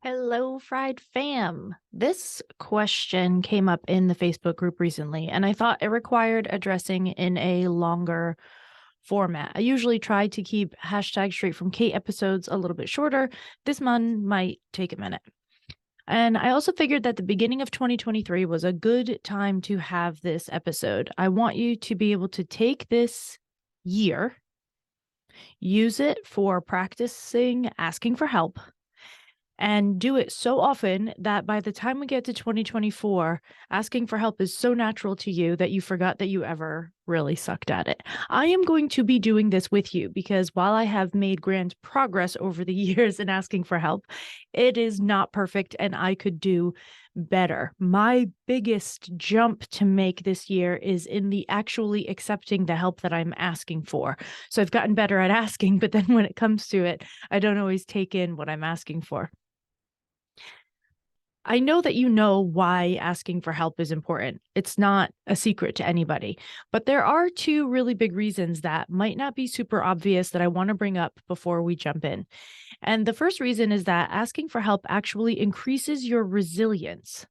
Hello, Fried Fam. This question came up in the Facebook group recently, and I thought it required addressing in a longer format. I usually try to keep hashtag straight from Kate episodes a little bit shorter. This one might take a minute. And I also figured that the beginning of 2023 was a good time to have this episode. I want you to be able to take this year, use it for practicing asking for help, and do it so often that by the time we get to 2024, asking for help is so natural to you that you forgot that you ever really sucked at it. I am going to be doing this with you because while I have made grand progress over the years in asking for help, it is not perfect and I could do better. My biggest jump to make this year is in the actually accepting the help that I'm asking for. So I've gotten better at asking, but then when it comes to it, I don't always take in what I'm asking for. I know that you know why asking for help is important. It's not a secret to anybody, but there are two really big reasons that might not be super obvious that I want to bring up before we jump in. And the first reason is that asking for help actually increases your resilience.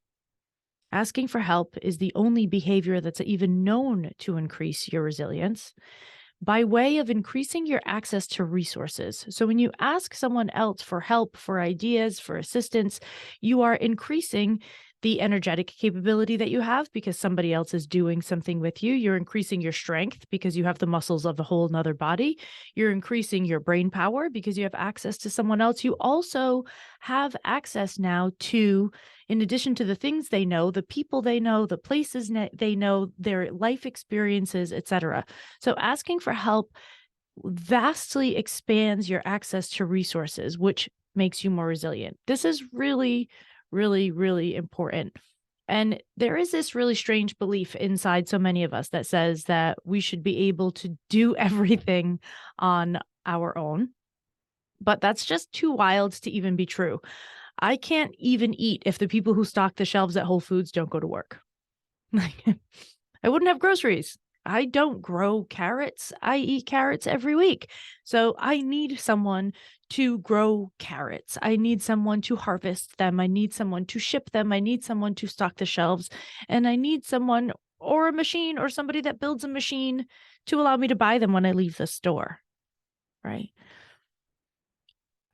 Asking for help is the only behavior that's even known to increase your resilience by way of increasing your access to resources. So when you ask someone else for help, for ideas, for assistance, you are increasing the energetic capability that you have because somebody else is doing something with you. You're increasing your strength because you have the muscles of a whole nother body. You're increasing your brain power because you have access to someone else. You also have access now to, in addition to the things they know, the people they know, the places they know, their life experiences, etc. So asking for help vastly expands your access to resources, which makes you more resilient. This is really, really, really important. And there is this really strange belief inside so many of us that says that we should be able to do everything on our own. But that's just too wild to even be true. I can't even eat if the people who stock the shelves at Whole Foods don't go to work. I wouldn't have groceries. I don't grow carrots. I eat carrots every week. So I need someone to grow carrots. I need someone to harvest them. I need someone to ship them. I need someone to stock the shelves. And I need someone or a machine or somebody that builds a machine to allow me to buy them when I leave the store. Right.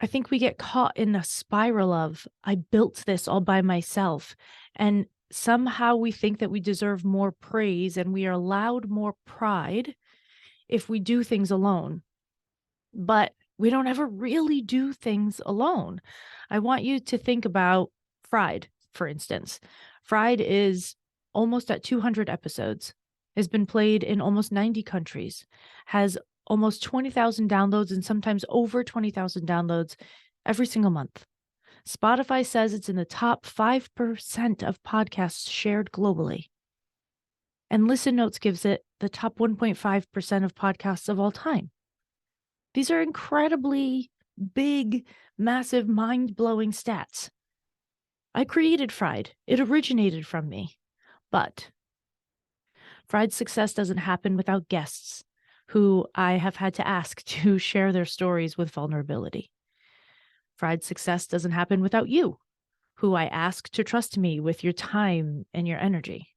I think we get caught in a spiral of, I built this all by myself. And somehow we think that we deserve more praise and we are allowed more pride if we do things alone. But we don't ever really do things alone. I want you to think about Fried, for instance. Fried is almost at 200 episodes, has been played in almost 90 countries, has almost 20,000 downloads and sometimes over 20,000 downloads every single month. Spotify says it's in the top 5% of podcasts shared globally. And Listen Notes gives it the top 1.5% of podcasts of all time. These are incredibly big, massive, mind-blowing stats. I created Fried. It originated from me. But Fried's success doesn't happen without guests who I have had to ask to share their stories with vulnerability. Fried's success doesn't happen without you, who I ask to trust me with your time and your energy.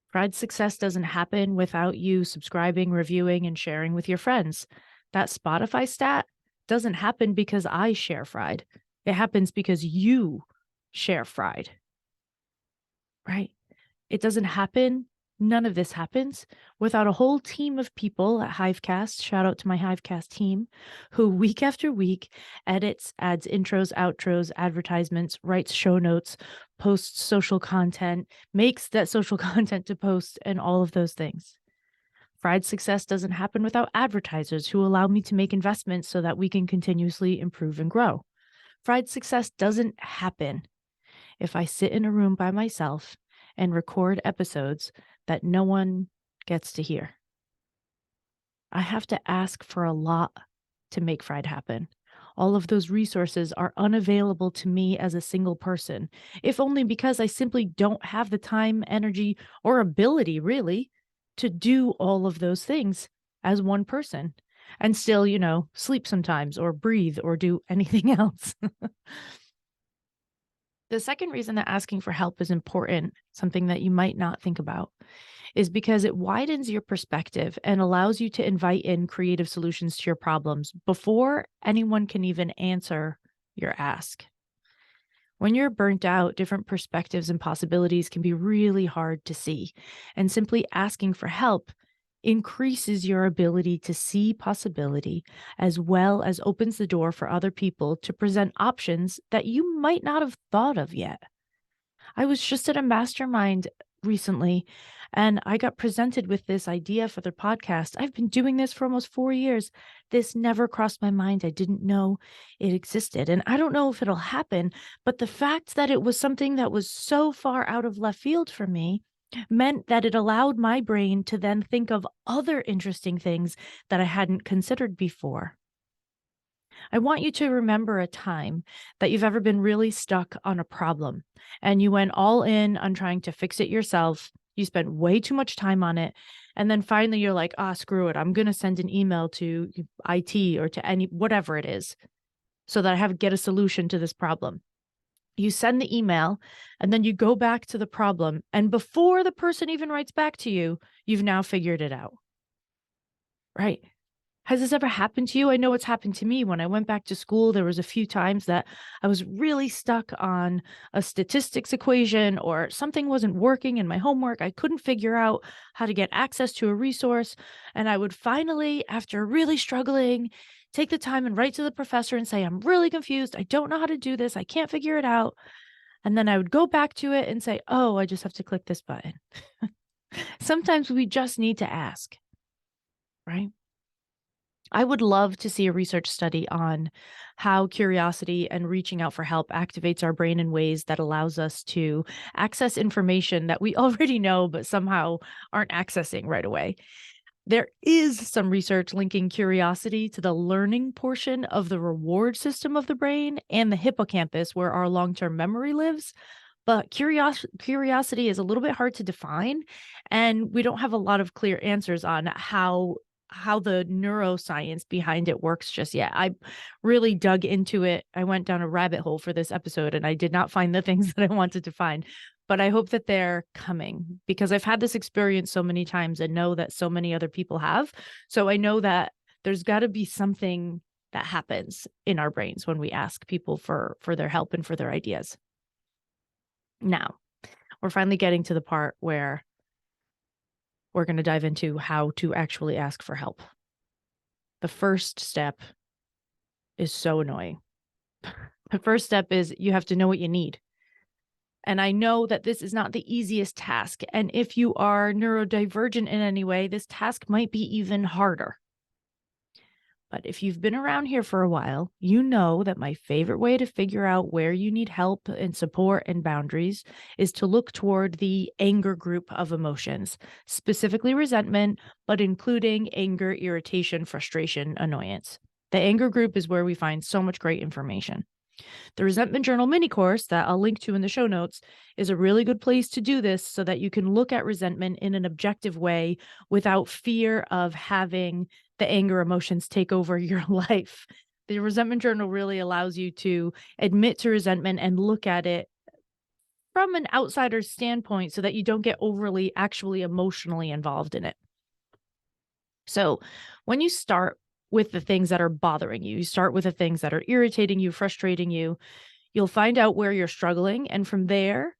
Fried's success doesn't happen without you subscribing, reviewing, and sharing with your friends. That Spotify stat doesn't happen because I share Fried. It happens because you share Fried, right? It doesn't happen. None of this happens without a whole team of people at Hivecast. Shout out to my Hivecast team who week after week edits, adds intros, outros, advertisements, writes show notes, posts social content, makes that social content to post, and all of those things. Fried success doesn't happen without advertisers who allow me to make investments so that we can continuously improve and grow. Fried success doesn't happen if I sit in a room by myself and record episodes that no one gets to hear. I have to ask for a lot to make Fried happen. All of those resources are unavailable to me as a single person, if only because I simply don't have the time, energy, or ability, really, to do all of those things as one person and still, sleep sometimes or breathe or do anything else. The second reason that asking for help is important, something that you might not think about, is because it widens your perspective and allows you to invite in creative solutions to your problems before anyone can even answer your ask. When you're burnt out, different perspectives and possibilities can be really hard to see. And simply asking for help increases your ability to see possibility as well as opens the door for other people to present options that you might not have thought of yet. I was just at a mastermind recently and I got presented with this idea for the podcast. I've been doing this for almost 4 years. This never crossed my mind. I didn't know it existed. And I don't know if it'll happen, but the fact that it was something that was so far out of left field for me meant that it allowed my brain to then think of other interesting things that I hadn't considered before. I want you to remember a time that you've ever been really stuck on a problem and you went all in on trying to fix it yourself. You spent way too much time on it. And then finally you're like, ah, screw it. I'm going to send an email to IT or to any, whatever it is, so that I have get a solution to this problem. You send the email and then you go back to the problem. And before the person even writes back to you, you've now figured it out. Right. Has this ever happened to you? I know it's happened to me. When I went back to school, there was a few times that I was really stuck on a statistics equation or something wasn't working in my homework. I couldn't figure out how to get access to a resource. And I would finally, after really struggling, take the time and write to the professor and say, I'm really confused. I don't know how to do this. I can't figure it out. And then I would go back to it and say, oh, I just have to click this button. Sometimes we just need to ask, right? I would love to see a research study on how curiosity and reaching out for help activates our brain in ways that allows us to access information that we already know, but somehow aren't accessing right away. There is some research linking curiosity to the learning portion of the reward system of the brain and the hippocampus, where our long-term memory lives. But curiosity is a little bit hard to define, and we don't have a lot of clear answers on how the neuroscience behind it works just yet. I really dug into it. I went down a rabbit hole for this episode and I did not find the things that I wanted to find, but I hope that they're coming because I've had this experience so many times and know that so many other people have. So I know that there's got to be something that happens in our brains when we ask people for their help and for their ideas. Now, we're finally getting to the part where we're going to dive into how to actually ask for help. The first step is so annoying. The first step is you have to know what you need. And I know that this is not the easiest task. And if you are neurodivergent in any way, this task might be even harder. But if you've been around here for a while, you know that my favorite way to figure out where you need help and support and boundaries is to look toward the anger group of emotions, specifically resentment, but including anger, irritation, frustration, annoyance. The anger group is where we find so much great information. The Resentment Journal mini course that I'll link to in the show notes is a really good place to do this so that you can look at resentment in an objective way without fear of having the anger emotions take over your life. The Resentment Journal really allows you to admit to resentment and look at it from an outsider's standpoint so that you don't get overly actually emotionally involved in it. So when you start with the things that are bothering you, you start with the things that are irritating you, frustrating you, you'll find out where you're struggling. And from there,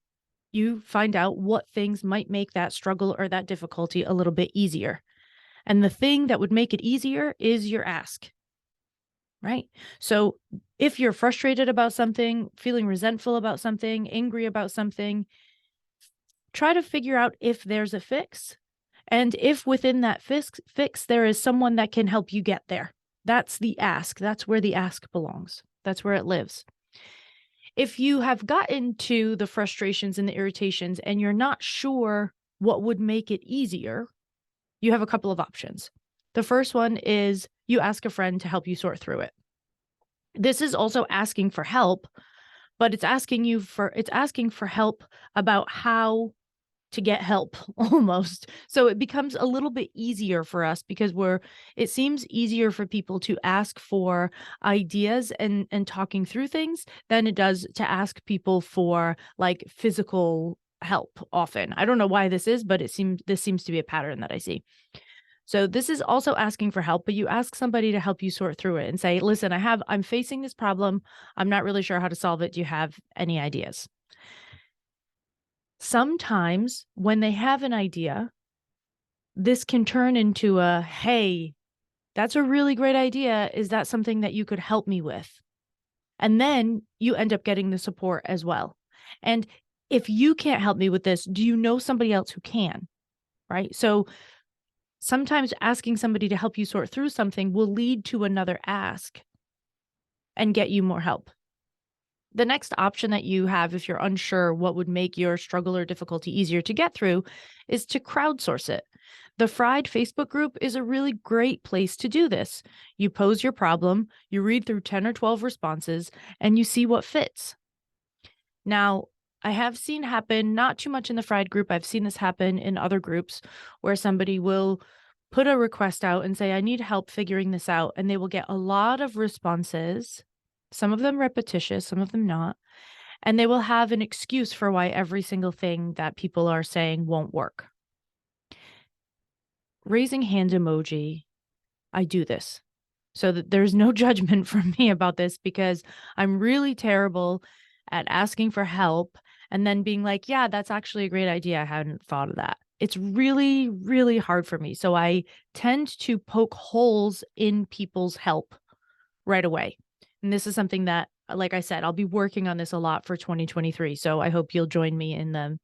you find out what things might make that struggle or that difficulty a little bit easier. And the thing that would make it easier is your ask, right? So if you're frustrated about something, feeling resentful about something, angry about something, try to figure out if there's a fix. And if within that fix, there is someone that can help you get there. That's the ask. That's where the ask belongs. That's where it lives. If you have gotten to the frustrations and the irritations and you're not sure what would make it easier, you have a couple of options. The first one is you ask a friend to help you sort through it. This is also asking for help, but it's asking for help about how to get help almost. So it becomes a little bit easier for us because it seems easier for people to ask for ideas and talking through things than it does to ask people for like physical help often. I don't know why this is, but this seems to be a pattern that I see. So this is also asking for help, but you ask somebody to help you sort through it and say, "Listen, I'm facing this problem. I'm not really sure how to solve it. Do you have any ideas?" Sometimes when they have an idea, this can turn into a, "Hey, that's a really great idea. Is that something that you could help me with?" And then you end up getting the support as well. And if you can't help me with this, do you know somebody else who can? Right? So sometimes asking somebody to help you sort through something will lead to another ask and get you more help. The next option that you have, if you're unsure what would make your struggle or difficulty easier to get through, is to crowdsource it. The Fried Facebook group is a really great place to do this. You pose your problem, you read through 10 or 12 responses, and you see what fits. Now, I have seen happen, not too much in the Fried group, I've seen this happen in other groups where somebody will put a request out and say, "I need help figuring this out," and they will get a lot of responses, some of them repetitious, some of them not, and they will have an excuse for why every single thing that people are saying won't work. Raising hand emoji, I do this. So that there's no judgment from me about this because I'm really terrible at asking for help and then being like, "Yeah, that's actually a great idea. I hadn't thought of that." It's really, really hard for me. So I tend to poke holes in people's help right away. And this is something that, like I said, I'll be working on this a lot for 2023. So I hope you'll join me in the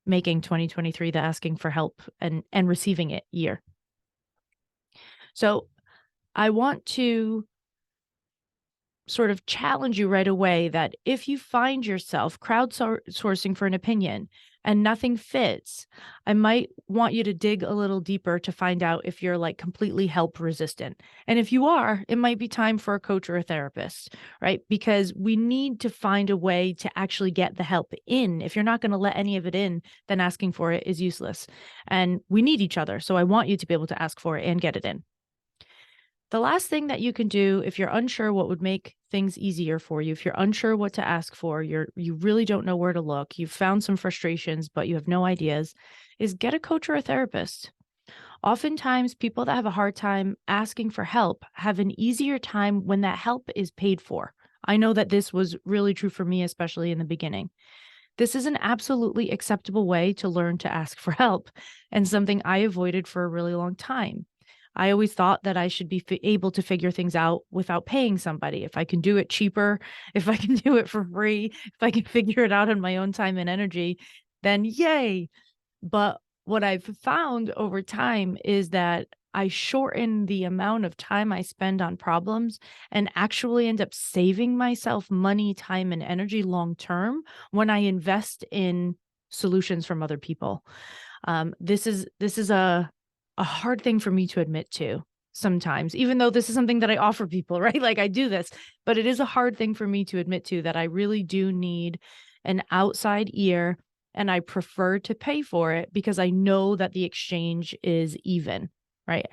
making 2023 the asking for help and receiving it year. So I want to sort of challenge you right away that if you find yourself crowdsourcing for an opinion and nothing fits, I might want you to dig a little deeper to find out if you're like completely help resistant. And if you are, it might be time for a coach or a therapist, right? Because we need to find a way to actually get the help in. If you're not going to let any of it in, then asking for it is useless. And we need each other. So I want you to be able to ask for it and get it in. The last thing that you can do if you're unsure what would make things easier for you, if you're unsure what to ask for, you really don't know where to look, you've found some frustrations, but you have no ideas, is get a coach or a therapist. Oftentimes, people that have a hard time asking for help have an easier time when that help is paid for. I know that this was really true for me, especially in the beginning. This is an absolutely acceptable way to learn to ask for help and something I avoided for a really long time. I always thought that I should be able to figure things out without paying somebody. If I can do it cheaper, if I can do it for free, if I can figure it out on my own time and energy, then yay. But what I've found over time is that I shorten the amount of time I spend on problems and actually end up saving myself money, time, and energy long term when I invest in solutions from other people. This is a hard thing for me to admit to sometimes, even though this is something that I offer people, right? Like I do this, but it is a hard thing for me to admit to that I really do need an outside ear and I prefer to pay for it because I know that the exchange is even, right?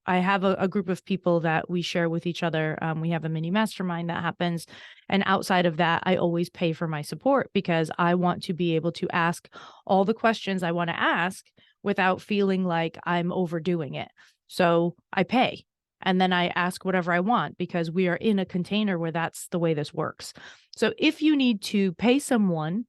I have a group of people that we share with each other. We have a mini mastermind that happens. And outside of that, I always pay for my support because I want to be able to ask all the questions I want to ask without feeling like I'm overdoing it. So I pay and then I ask whatever I want because we are in a container where that's the way this works. So if you need to pay someone,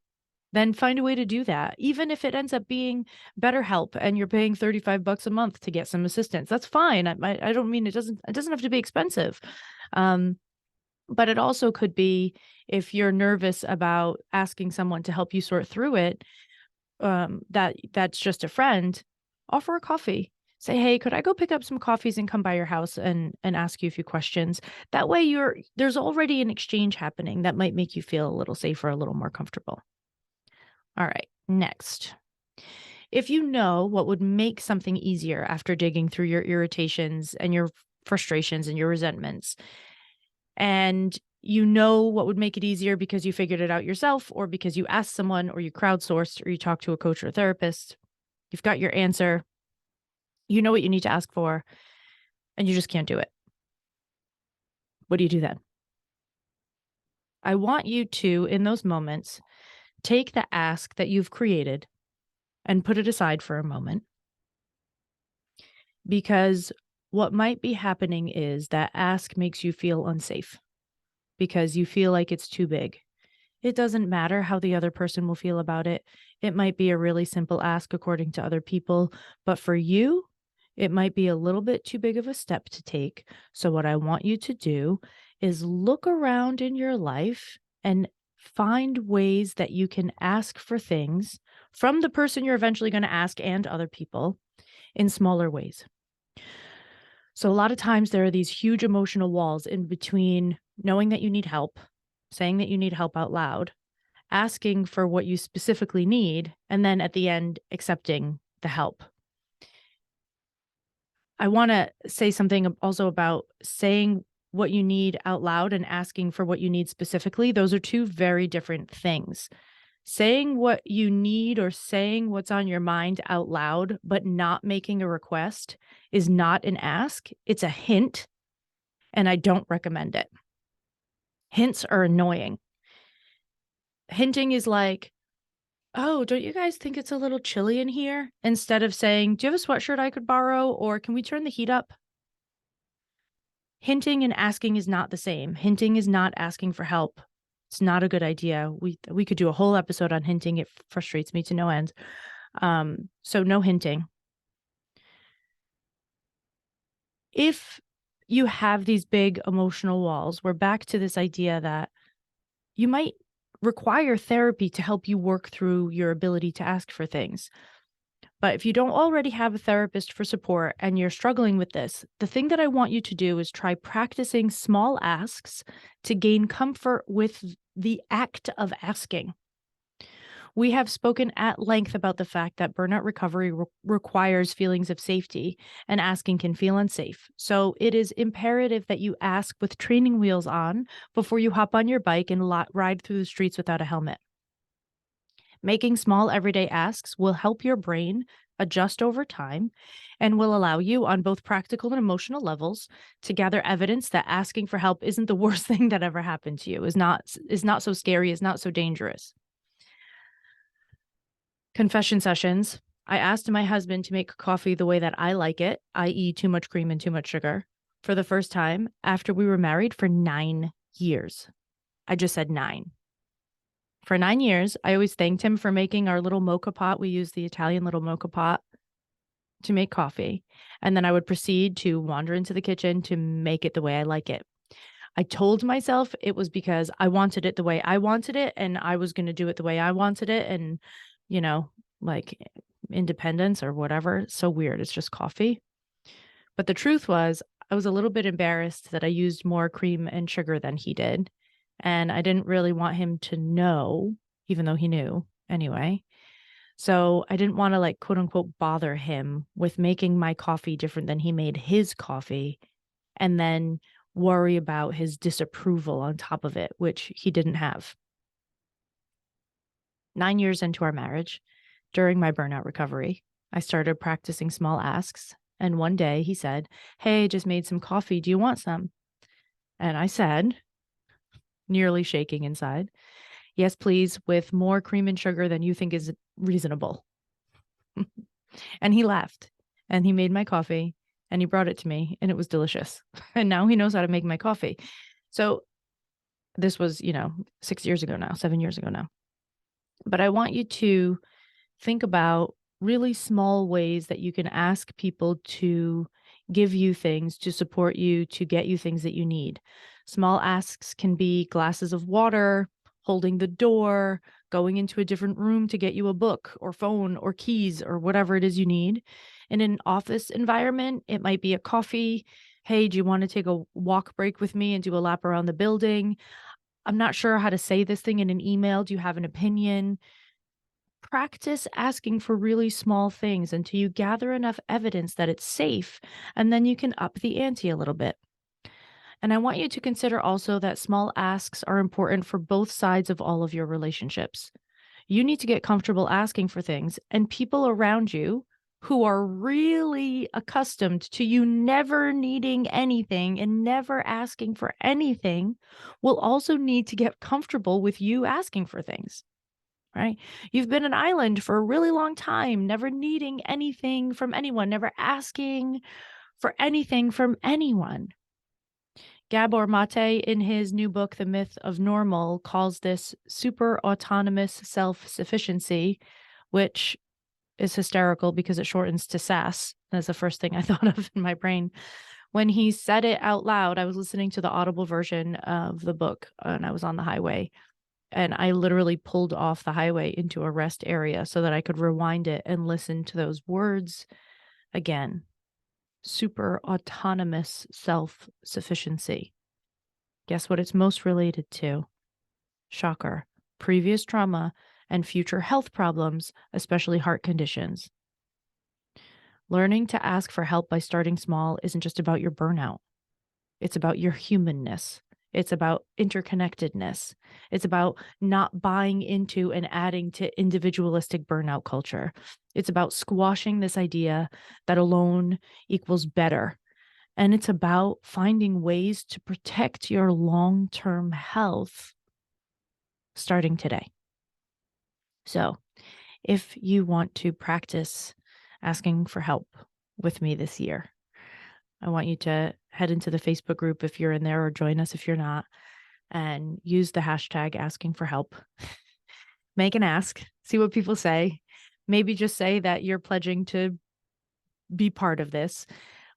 then find a way to do that. Even if it ends up being BetterHelp and you're paying $35 a month to get some assistance, that's fine. I don't mean it doesn't have to be expensive. But it also could be if you're nervous about asking someone to help you sort through it, that's just a friend, offer a coffee. Say, "Hey, could I go pick up some coffees and come by your house and ask you a few questions?" That way there's already an exchange happening that might make you feel a little safer, a little more comfortable. All right, next. If you know what would make something easier after digging through your irritations and your frustrations and your resentments, and you know what would make it easier because you figured it out yourself, or because you asked someone, or you crowdsourced, or you talked to a coach or a therapist. You've got your answer. You know what you need to ask for, and you just can't do it. What do you do then? I want you to, in those moments, take the ask that you've created and put it aside for a moment, because what might be happening is that ask makes you feel unsafe because you feel like it's too big. It doesn't matter how the other person will feel about it. It might be a really simple ask according to other people, but for you, it might be a little bit too big of a step to take. So what I want you to do is look around in your life and find ways that you can ask for things from the person you're eventually going to ask and other people in smaller ways. So a lot of times there are these huge emotional walls in between knowing that you need help, saying that you need help out loud, asking for what you specifically need, and then at the end, accepting the help. I want to say something also about saying what you need out loud and asking for what you need specifically. Those are two very different things. Saying what you need or saying what's on your mind out loud, but not making a request, is not an ask. It's a hint, and I don't recommend it. Hints are annoying. Hinting is like, oh, don't you guys think it's a little chilly in here? Instead of saying, do you have a sweatshirt I could borrow? Or can we turn the heat up? Hinting and asking is not the same. Hinting is not asking for help. It's not a good idea. We could do a whole episode on hinting. It frustrates me to no end. So no hinting. If you have these big emotional walls, we're back to this idea that you might require therapy to help you work through your ability to ask for things. But if you don't already have a therapist for support and you're struggling with this, the thing that I want you to do is try practicing small asks to gain comfort with the act of asking. We have spoken at length about the fact that burnout recovery requires feelings of safety, and asking can feel unsafe. So it is imperative that you ask with training wheels on before you hop on your bike and ride through the streets without a helmet. Making small everyday asks will help your brain adjust over time and will allow you, on both practical and emotional levels, to gather evidence that asking for help isn't the worst thing that ever happened to you, is not so scary, is not so dangerous. Confession sessions. I asked my husband to make coffee the way that I like it, i.e., too much cream and too much sugar, for the first time after we were married for 9 years. I just said 9. For 9 years, I always thanked him for making our little mocha pot. We use the Italian little mocha pot to make coffee. And then I would proceed to wander into the kitchen to make it the way I like it. I told myself it was because I wanted it the way I wanted it, and I was going to do it the way I wanted it. And, like independence or whatever. So weird. It's just coffee. But the truth was, I was a little bit embarrassed that I used more cream and sugar than he did. And I didn't really want him to know, even though he knew anyway. So I didn't want to, like, quote unquote, bother him with making my coffee different than he made his coffee, and then worry about his disapproval on top of it, which he didn't have. 9 years into our marriage, during my burnout recovery, I started practicing small asks. And one day he said, "Hey, just made some coffee. Do you want some?" And I said, nearly shaking inside, "Yes, please, with more cream and sugar than you think is reasonable." And he laughed, and he made my coffee, and he brought it to me, and it was delicious. And now he knows how to make my coffee. So this was, 6 years ago now, 7 years ago now. But I want you to think about really small ways that you can ask people to give you things, to support you, to get you things that you need. Small asks can be glasses of water, holding the door, going into a different room to get you a book or phone or keys or whatever it is you need. In an office environment, it might be a coffee. Hey, do you want to take a walk break with me and do a lap around the building? I'm not sure how to say this thing in an email. Do you have an opinion? Practice asking for really small things until you gather enough evidence that it's safe, and then you can up the ante a little bit. And I want you to consider also that small asks are important for both sides of all of your relationships. You need to get comfortable asking for things, and people around you who are really accustomed to you never needing anything and never asking for anything will also need to get comfortable with you asking for things, right? You've been an island for a really long time, never needing anything from anyone, never asking for anything from anyone. Gabor Mate, in his new book, The Myth of Normal, calls this super autonomous self-sufficiency, which is hysterical because it shortens to SAS. That's the first thing I thought of in my brain. When he said it out loud, I was listening to the Audible version of the book and I was on the highway. And I literally pulled off the highway into a rest area so that I could rewind it and listen to those words again. Super autonomous self-sufficiency. Guess what it's most related to? Shocker. Previous trauma and future health problems, especially heart conditions. Learning to ask for help by starting small isn't just about your burnout. It's about your humanness. It's about interconnectedness. It's about not buying into and adding to individualistic burnout culture. It's about squashing this idea that alone equals better. And it's about finding ways to protect your long-term health starting today. So, if you want to practice asking for help with me this year, I want you to head into the Facebook group if you're in there, or join us if you're not, and use the hashtag asking for help. Make an ask, see what people say. Maybe just say that you're pledging to be part of this.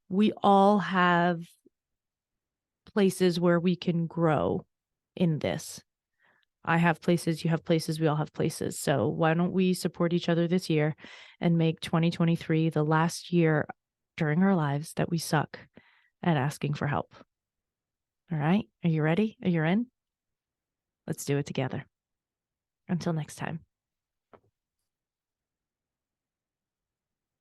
We all have places where we can grow in this. I have places, you have places, we all have places. So why don't we support each other this year and make 2023 the last year during our lives that we suck at asking for help? All right. Are you ready? Are you in? Let's do it together. Until next time.